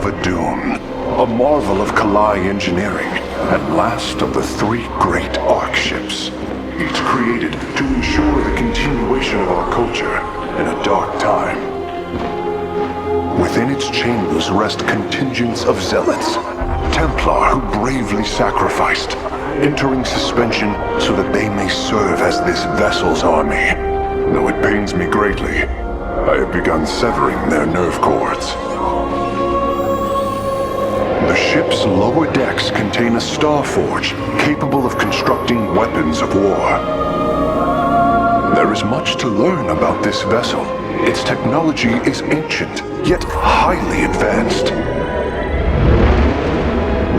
of a dune, a marvel of Kalai engineering, and last of the three great Ark ships, each created to ensure the continuation of our culture in a dark time. Within its chambers rest contingents of zealots, Templar who bravely sacrificed, entering suspension so that they may serve as this vessel's army. Though it pains me greatly, I have begun severing their nerve cords. The ship's lower decks contain a star forge capable of constructing weapons of war. There is much to learn about this vessel. Its technology is ancient, yet highly advanced.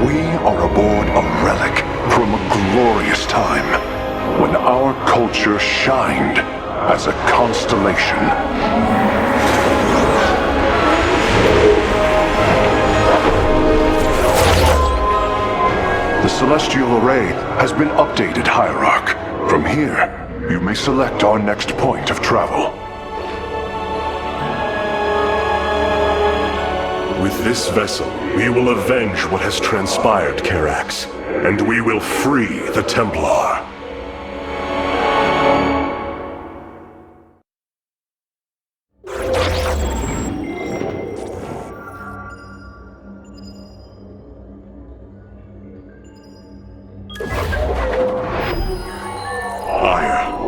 We are aboard a relic from a glorious time, when our culture shined as a constellation. The celestial array has been updated, Hierarch. From here, you may select our next point of travel. With this vessel, we will avenge what has transpired, Karax, and we will free the Templar.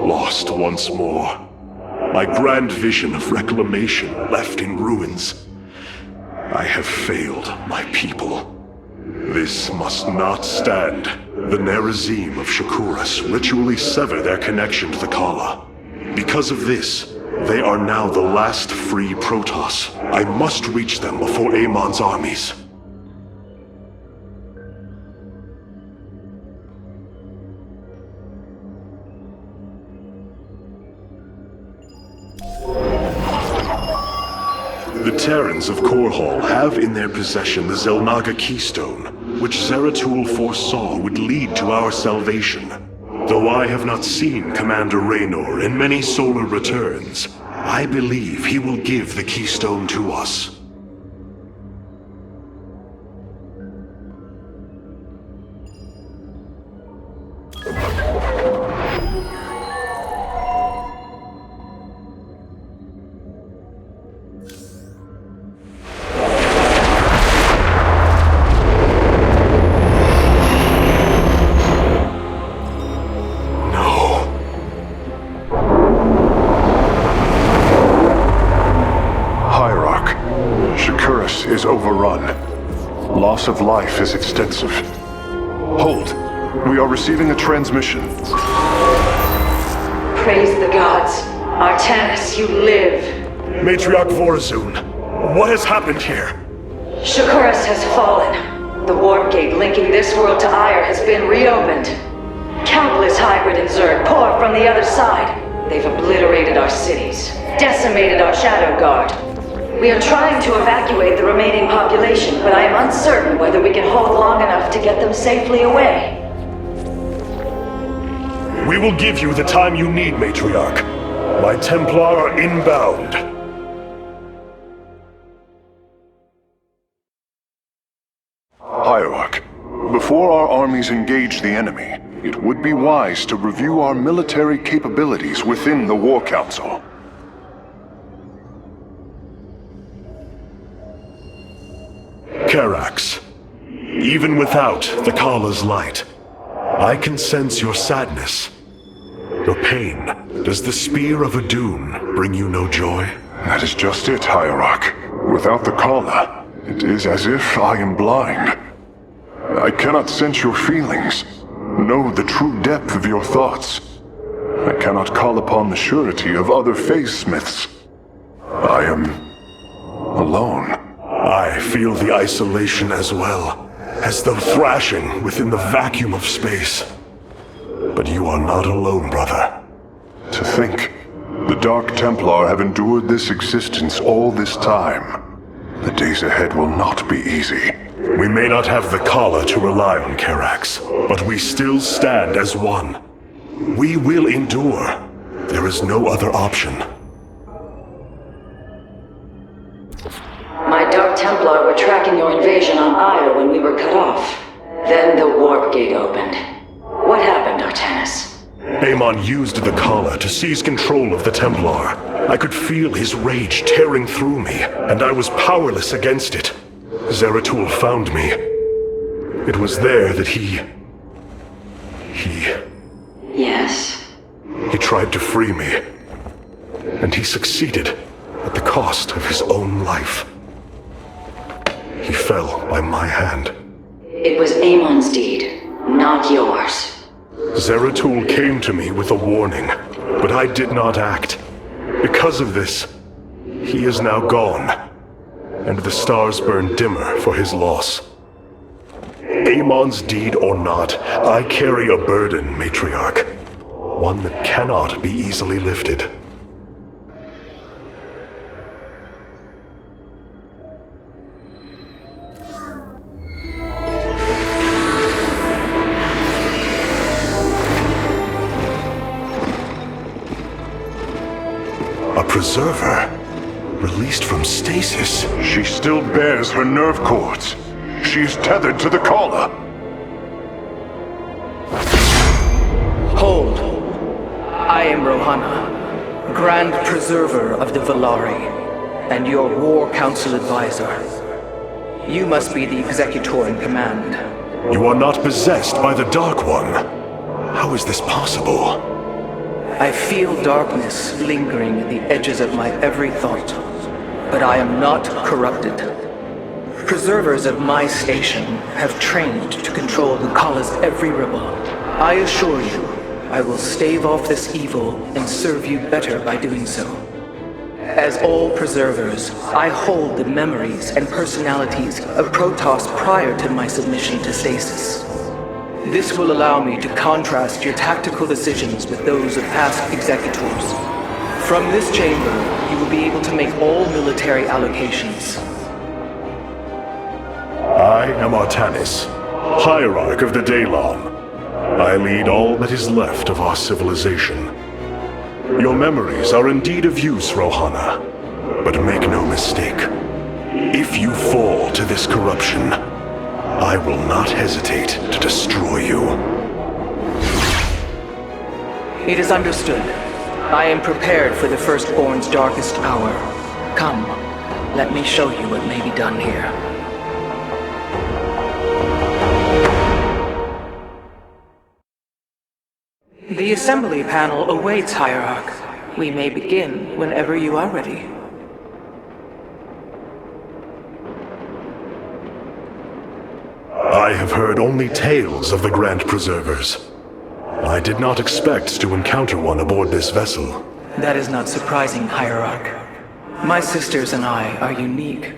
Lost once more. My grand vision of reclamation left in ruins. I have failed my people. This must not stand. The Nerazim of Shakuras ritually sever their connection to the Kala. Because of this, they are now the last free Protoss. I must reach them before Amon's armies. The Terrans of Korhal have in their possession the Zelnaga Keystone, which Zeratul foresaw would lead to our salvation. Though I have not seen Commander Raynor in many solar returns, I believe he will give the Keystone to us. Is overrun. Loss of life is extensive. Hold. We are receiving a transmission. Praise the gods. Artanis, you live. Matriarch Vorazun, what has happened here? Shakuras has fallen. The warp gate linking this world to Ire has been reopened. Countless hybrid and Zerg pour from the other side. They've obliterated our cities, decimated our Shadow Guard. We are trying to evacuate the remaining population, but I am uncertain whether we can hold long enough to get them safely away. We will give you the time you need, Matriarch. My Templar are inbound. Hierarch, before our armies engage the enemy, it would be wise to review our military capabilities within the War Council. Karax, even without the Kala's light, I can sense your sadness, your pain. Does the spear of Adun bring you no joy? That is just it, Hierarch. Without the Kala, it is as if I am blind. I cannot sense your feelings, know the true depth of your thoughts. I cannot call upon the surety of other phase-smiths. I am alone. I feel the isolation as well, as though thrashing within the vacuum of space. But you are not alone, brother. To think, the Dark Templar have endured this existence all this time. The days ahead will not be easy. We may not have the Kala to rely on, Karax, but we still stand as one. We will endure. There is no other option. My Dark Templar were tracking your invasion on Ire when we were cut off. Then the warp gate opened. What happened, Artanis? Amon used the Khala to seize control of the Templar. I could feel his rage tearing through me, and I was powerless against it. Zeratul found me. It was there that he... Yes? He tried to free me. And he succeeded, at the cost of his own life. He fell by my hand. It was Amon's deed, not yours. Zeratul came to me with a warning, but I did not act. Because of this, he is now gone, and the stars burn dimmer for his loss. Amon's deed or not, I carry a burden, Matriarch. One that cannot be easily lifted. A preserver? Released from stasis? She still bears her nerve cords. She is tethered to the collar. Hold. I am Rohana, Grand Preserver of the Valari, and your War Council advisor. You must be the executor in command. You are not possessed by the Dark One. How is this possible? I feel darkness lingering at the edges of my every thought, but I am not corrupted. Preservers of my station have trained to control the Kala's every ripple. I assure you, I will stave off this evil and serve you better by doing so. As all preservers, I hold the memories and personalities of Protoss prior to my submission to stasis. This will allow me to contrast your tactical decisions with those of past executors. From this chamber, you will be able to make all military allocations. I am Artanis, Hierarch of the Daylon. I lead all that is left of our civilization. Your memories are indeed of use, Rohana. But make no mistake. If you fall to this corruption, I will not hesitate to destroy you. It is understood. I am prepared for the Firstborn's darkest hour. Come, let me show you what may be done here. The assembly panel awaits, Hierarch. We may begin whenever you are ready. I have heard only tales of the Grand Preservers. I did not expect to encounter one aboard this vessel. That is not surprising, Hierarch. My sisters and I are unique,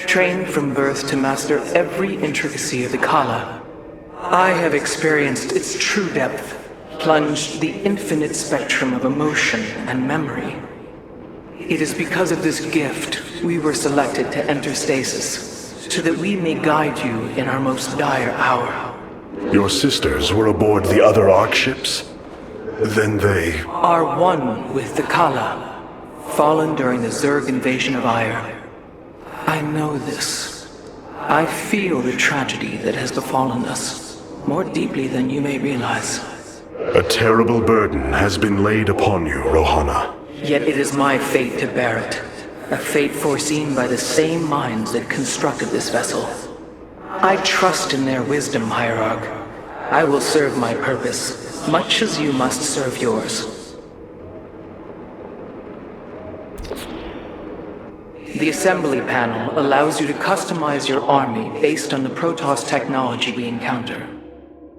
trained from birth to master every intricacy of the Kala. I have experienced its true depth, plunged the infinite spectrum of emotion and memory. It is because of this gift we were selected to enter stasis, so that we may guide you in our most dire hour. Your sisters were aboard the other Ark ships? Then they... Are one with the Kala, fallen during the Zerg invasion of Ire. I know this. I feel the tragedy that has befallen us, more deeply than you may realize. A terrible burden has been laid upon you, Rohana. Yet it is my fate to bear it. A fate foreseen by the same minds that constructed this vessel. I trust in their wisdom, Hierarch. I will serve my purpose, much as you must serve yours. The assembly panel allows you to customize your army based on the Protoss technology we encounter.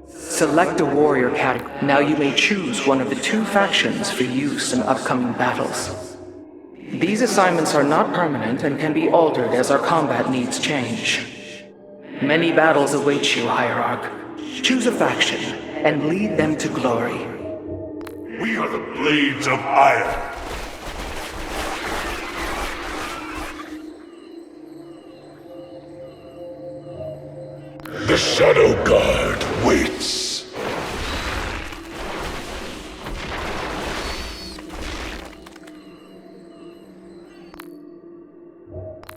Select a warrior category. Now you may choose one of the two factions for use in upcoming battles. These assignments are not permanent and can be altered as our combat needs change. Many battles await you, Hierarch. Choose a faction and lead them to glory. We are the Blades of Ire. The Shadow Guard waits.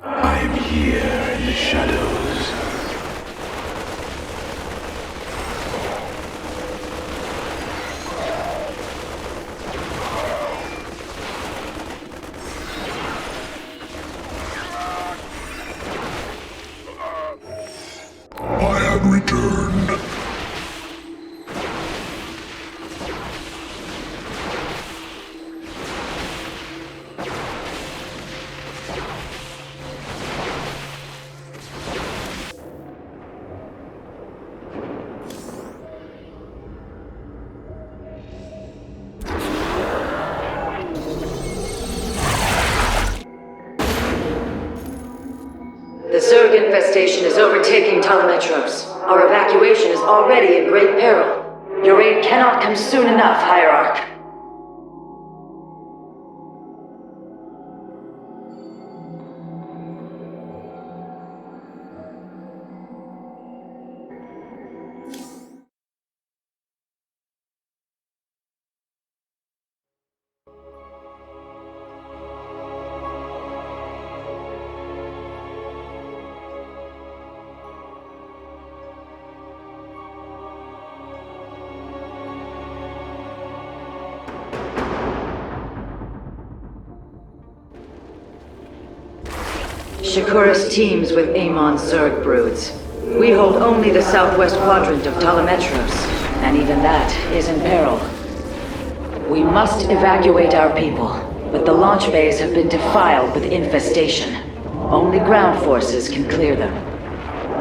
I am here. here in the shadows. I have returned. The Zerg infestation is overtaking Telemetros. Our evacuation is already in great peril. Your aid cannot come soon enough, Hierarch. Shakuras teams with Amon's Zerg broods. We hold only the southwest quadrant of Telemetros, and even that is in peril. We must evacuate our people, but the launch bays have been defiled with infestation. Only ground forces can clear them.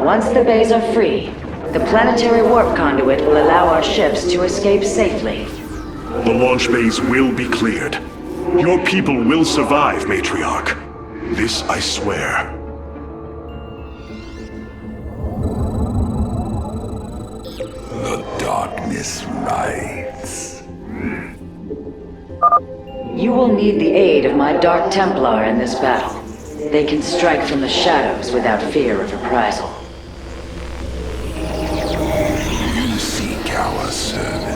Once the bays are free, the planetary warp conduit will allow our ships to escape safely. The launch bays will be cleared. Your people will survive, Matriarch. This I swear. The darkness rides. You will need the aid of my Dark Templar in this battle. They can strike from the shadows without fear of reprisal. You seek our service.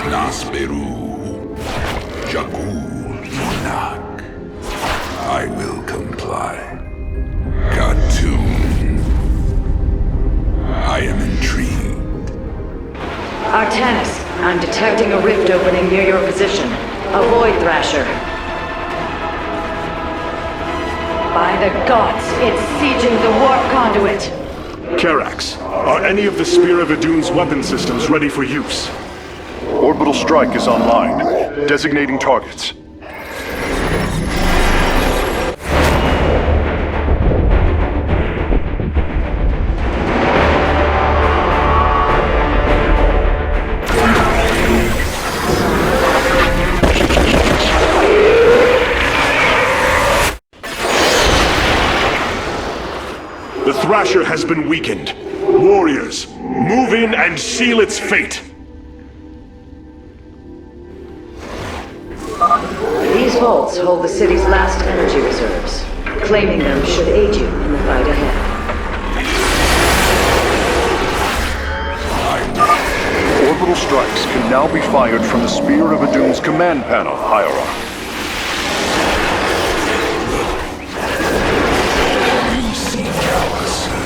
Nasperu, Jakul, Inak. I will comply. Khartoum. I am intrigued. Artanis, I'm detecting a rift opening near your position. Avoid Thrasher. By the gods, it's sieging the warp conduit! Karax, are any of the Spear of Idun's weapon systems ready for use? Orbital strike is online. Designating targets. The Thrasher has been weakened. Warriors, move in and seal its fate! These vaults hold the city's last energy reserves. Claiming them should aid you in the fight ahead. Orbital strikes can now be fired from the Spear of Idun's command panel, Hierarch. You seek our service.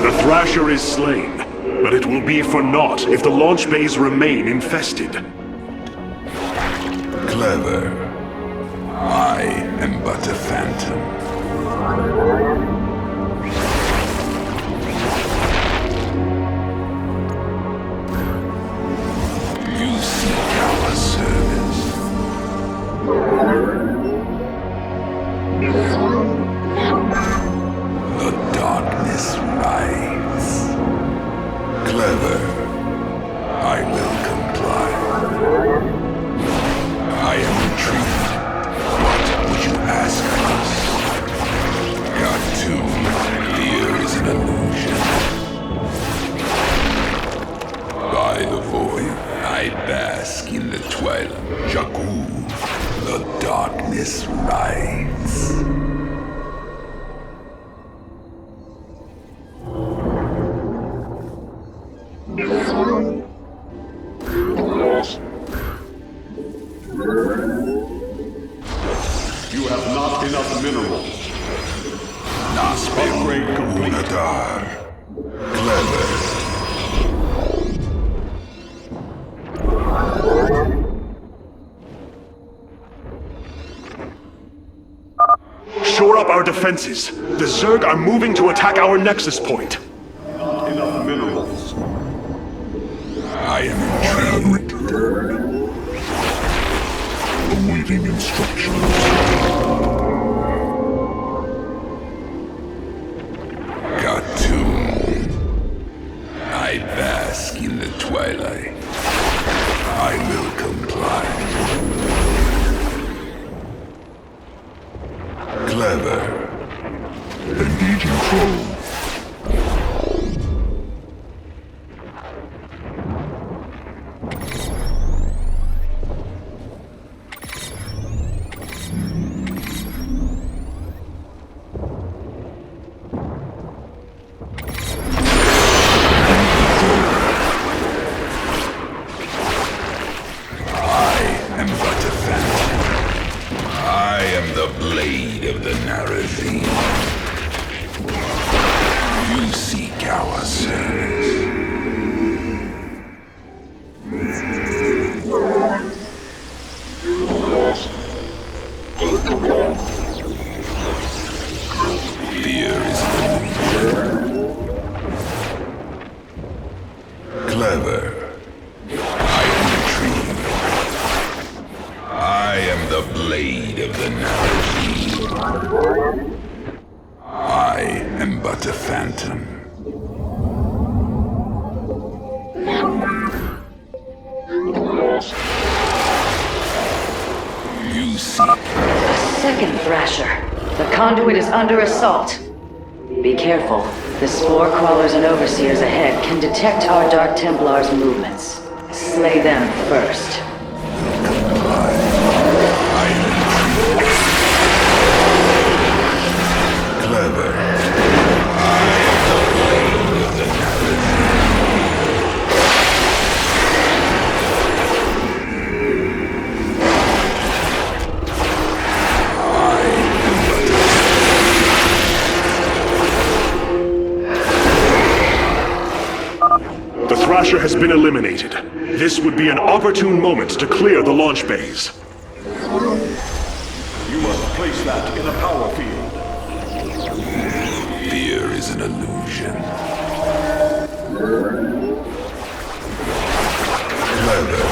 The Thrasher is slain, but it will be for naught if the launch bays remain infested. Clever. I am but a phantom. You seek our service. The darkness rides. Clever. I will comply. I am intrigued. What would you ask of us? Khartoum, fear is an illusion. By the void, I bask in the twilight. Jakku, the The darkness rides. You have not enough minerals. Upgrade complete. Unadar. Clever. Shore up our defenses. The Zerg are moving to attack our nexus point. Not enough minerals. I am intrigued. Awaiting instructions. Cartoon. I bask in the twilight. I will comply. Clever. Engaging foe. You seek our service. Fear is clever. I am intrigued. I am the blade of the Narrowing. I am but a phantom. You seek. A second Thrasher. The conduit is under assault. Be careful. The spore crawlers and overseers ahead can detect our Dark Templars' movements. Slay them first. Clever. The Thrasher has been eliminated. This would be an opportune moment to clear the launch bays. You must place that in a power field. Fear is an illusion. Clever.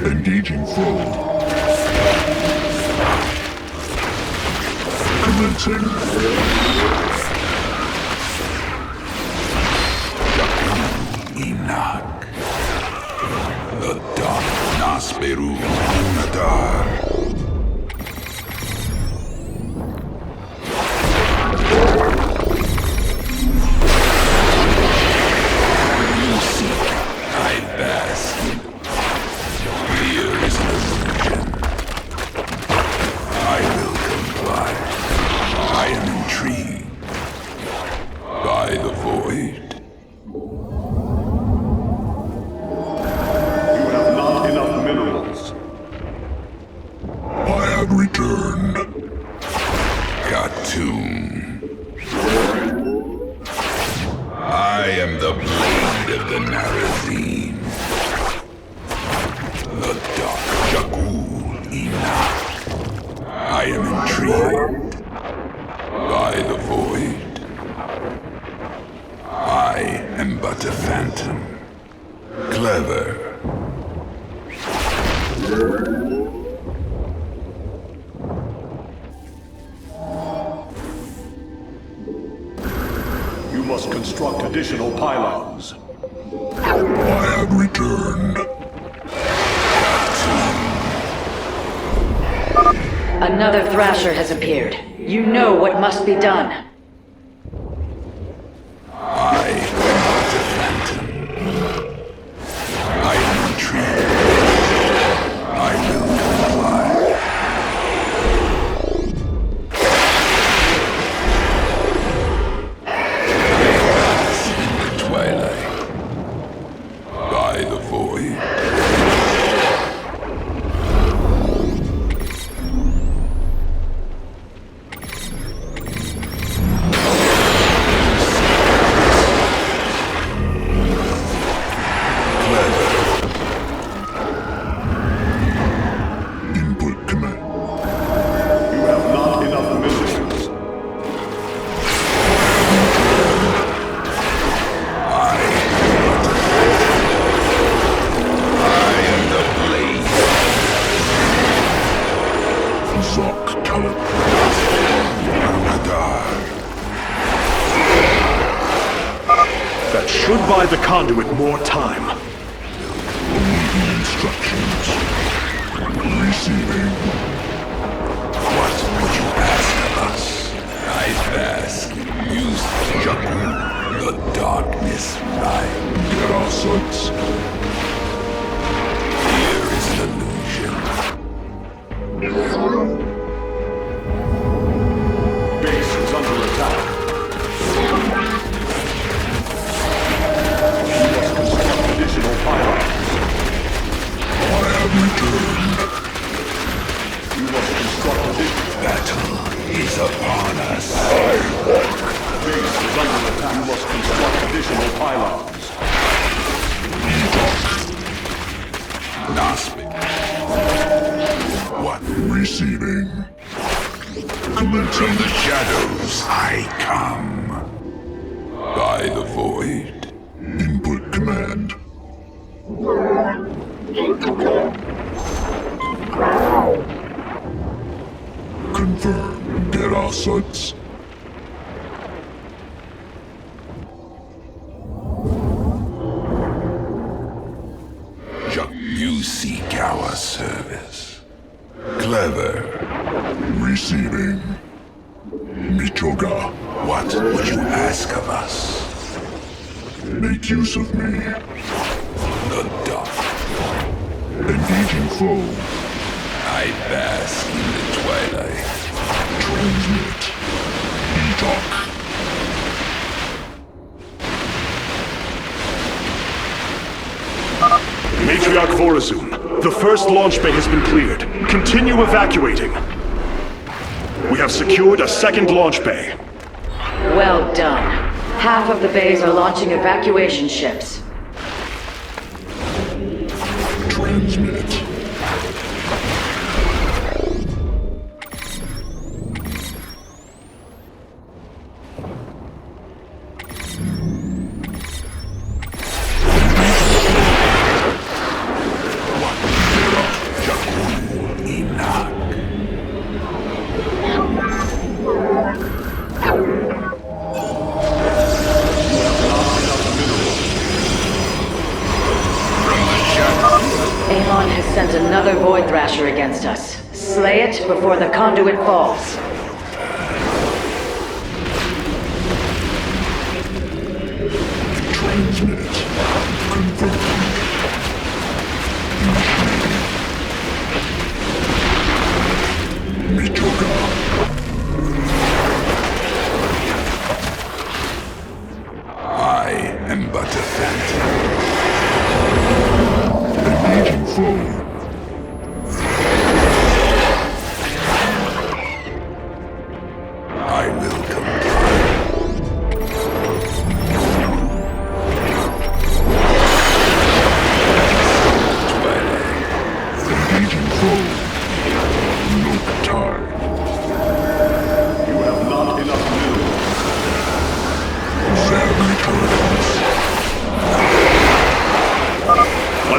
Engaging foe. Commencing. Enoch. The dark Nasperu Unadar. You seek, I bask. Fear is an illusion. I will comply. I am void. You have not enough minerals. I have returned. Khartoum. I am the blade of the Narazim. The dark Jakul Enoch. I am intrigued by the void. I am but a phantom. Clever. You must construct additional pylons. I have returned. Another Thrasher has appeared. You know what must be done. I am but a phantom. I am intrigued. I will comply. In the twilight. By the void. Input command. You have not enough minerals. I am the blade. Zok Talib. Ramadar. That should buy the conduit more time. Awaiting instructions. Receiving. What would you ask of us? I ask. Use Jakku, the darkness right. Get our sights. Here is an illusion. Base is under attack. You must construct additional pylons. I have returned. You must construct additional... Battle is upon us. Base is under attack. You must construct additional pylons. Nasp. What? Receiving. From the shadows I come. By the void. Input command. Confirm. Get our sights. You seek our service. Clever. Receiving. Michoga. What would you ask of us? Make use of me. The dark. Engaging foe. I bask in the twilight. Transmit. Detox. Matriarch Vorazun, the first launch bay has been cleared. Continue evacuating. We have secured a second launch bay. Well done. Half of the bays are launching evacuation ships. Transmit. Amon has sent another Void Thrasher against us. Slay it before the conduit falls. Transmit. Confirmed. Michoga. foe. I will comply. Engaging foe. No time. You have not enough minerals. Their returns.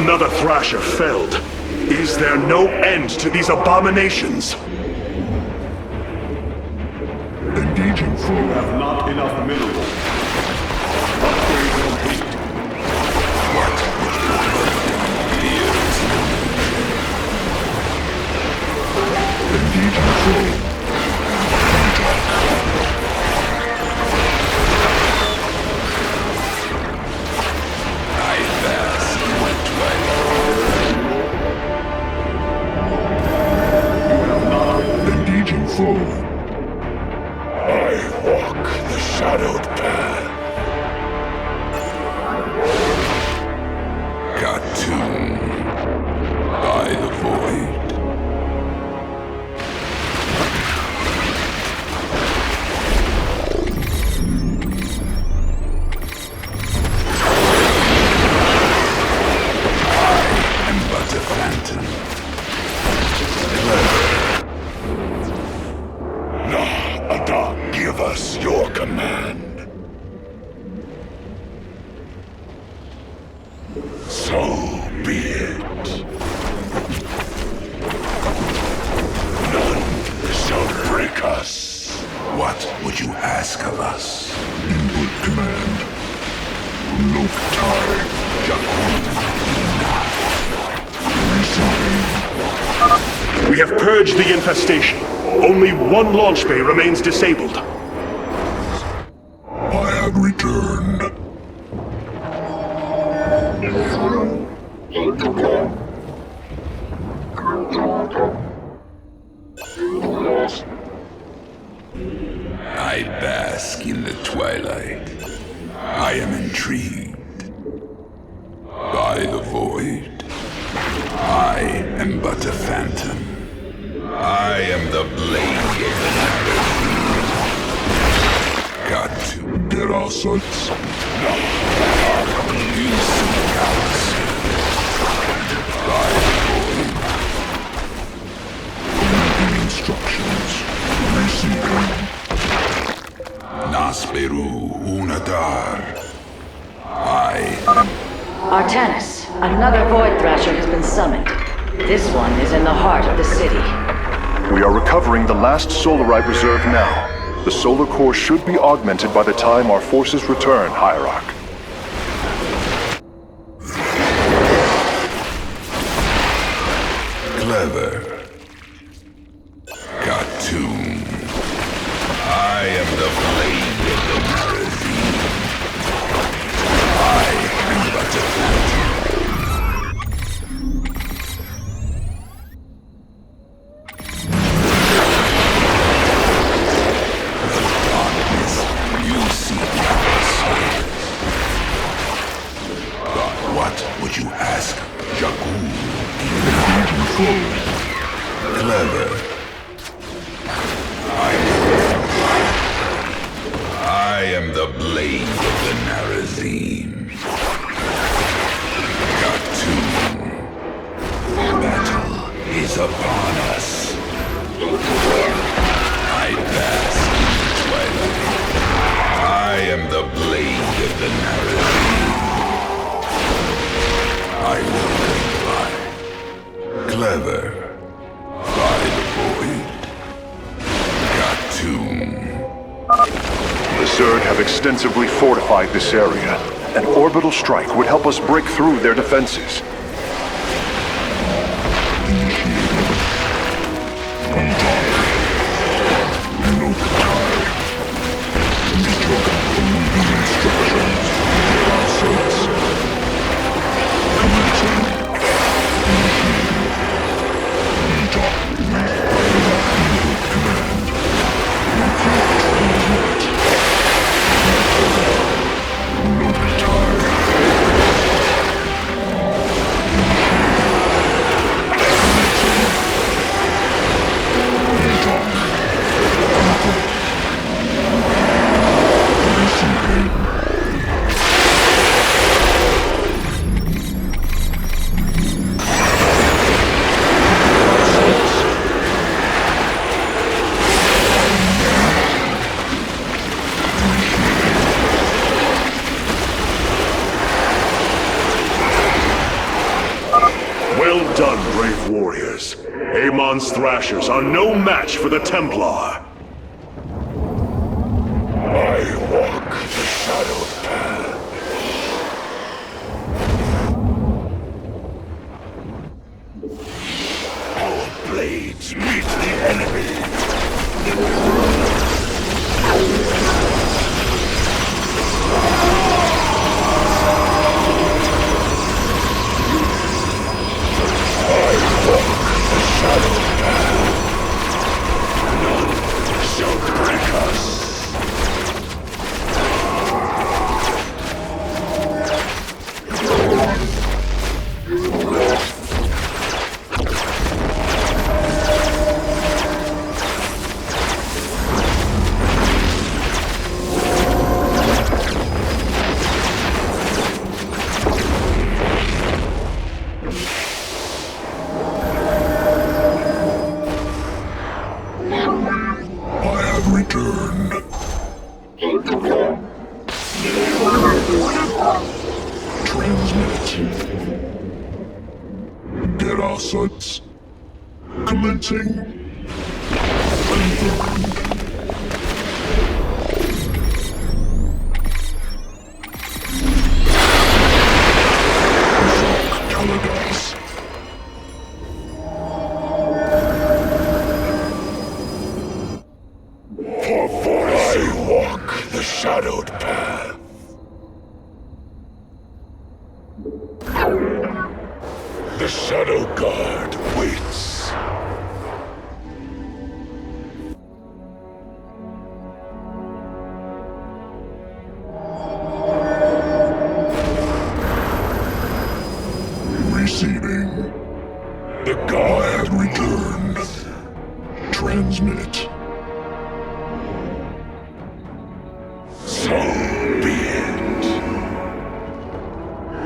Another Thrasher felled. Is there no end to these abominations? Engaging foe. You have not enough minerals. Upgrade complete. What would you have done years? Engaging foe. I bask in the twilight. Engaging foe. I walk the shadowed path. Cartoon by the void. I am but a phantom. Ada, give us your command. So be it. None shall break us. What would you ask of us? Input command. Loktai Jakun. We have purged the infestation. Only one launch bay remains disabled. I have returned. I bask in the twilight. I am intrigued by the void. I am but a phantom. I am the blade of the narrative. Got to get our sights. No. You see counts. By the void. Commanding instructions. Receiving. Nasperu Unadar. I am... Artanis, another Void Thrasher has been summoned. This one is in the heart of the city. We are recovering the last Solarite reserve now. The solar core should be augmented by the time our forces return, Hierarch. Clever. Cartoon. I am the blade of the Marazine. I am but a phantom. You seek our but what would you ask, Jakku? Clever. I am the blade of the Narazine. Cartoon. Battle is upon us. I bask in the twilight. I am the blade of the Narazine. I will comply. Clever. By the void. Cartoon. The Zerg have extensively fortified this area. An orbital strike would help us break through their defenses. brave warriors. Amon's Thrashers are no match for the Templar. I walk the shadow path. Our blades meet the enemy. Shadow path. None shall break us. Get our sons commencing. I walk the shadowed path. The Shadow Guard waits. Receiving. The guard returns. Transmit. So be it.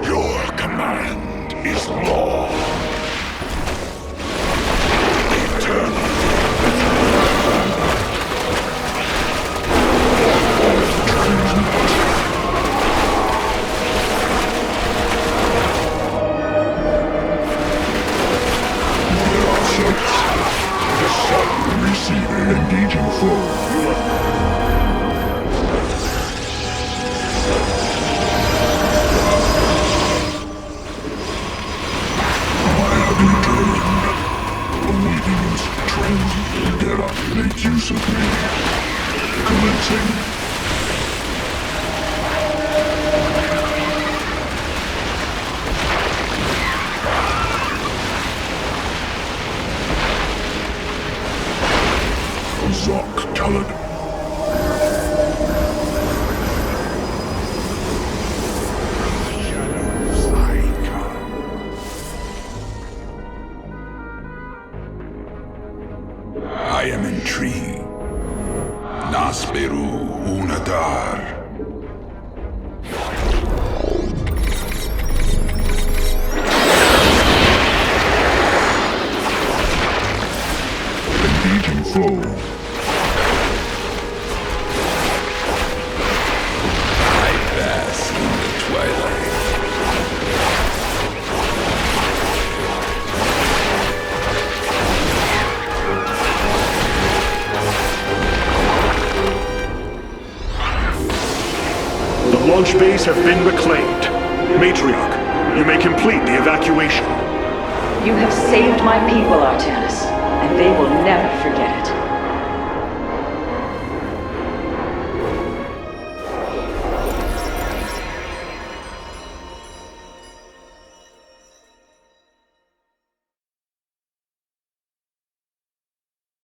Your command is law. Eternal. The sun receiving, engaging foe. Get up, make use of me. Commencing. Zoc Talon. I am intrigued. Nasperu Unadar. Engaging foe. I bask in the twilight. The launch bays have been reclaimed. Matriarch, you may complete the evacuation. You have saved my people, Artanis, and they will never forget it.